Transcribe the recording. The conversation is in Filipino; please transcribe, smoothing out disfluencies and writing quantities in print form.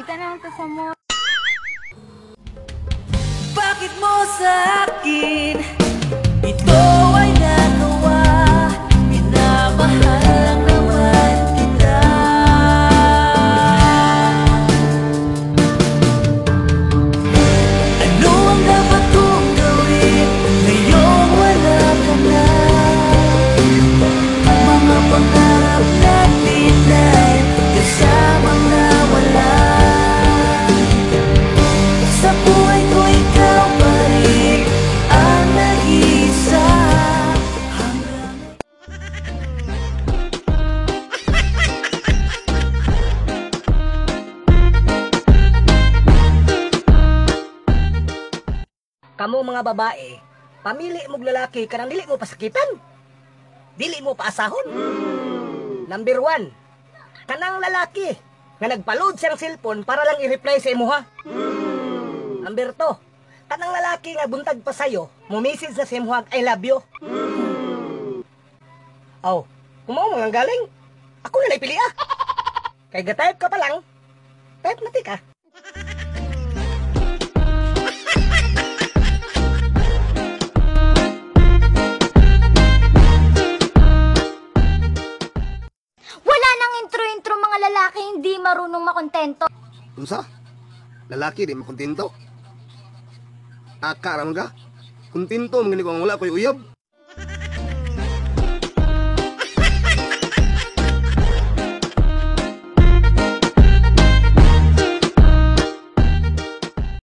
Kita na lang to sa mall. Bakit mo sa akin ito ay nagawa? Minamahal lang naman kita. Ano ang dapat kong gawin ngayong wala ka na? Mga pangarap natin ay kasamang nawala. Sa buhay ko ikaw pa rin ang nag-iisa. Kamo mga babae, pamili mong lalaki kanang dili mo pasakitan. Dili mo paasahon. Number 1, kanang lalaki nga nagpa-load siyang cellphone para lang i-reply sa imuha. Number 2, kanang lalaki nga buntag pa sayo, mo-message na sa imuha, I love you. Oh, kung mo mga galing, ako na naipili ah. Kay ga-type ka pa lang, type na ka. Wala nang intro-intro mga lalaki hindi marunong makontento. Unsa? Lalaki di makontento. Aka raman ka? Kontento mangani ko ang wala ko'y uyab.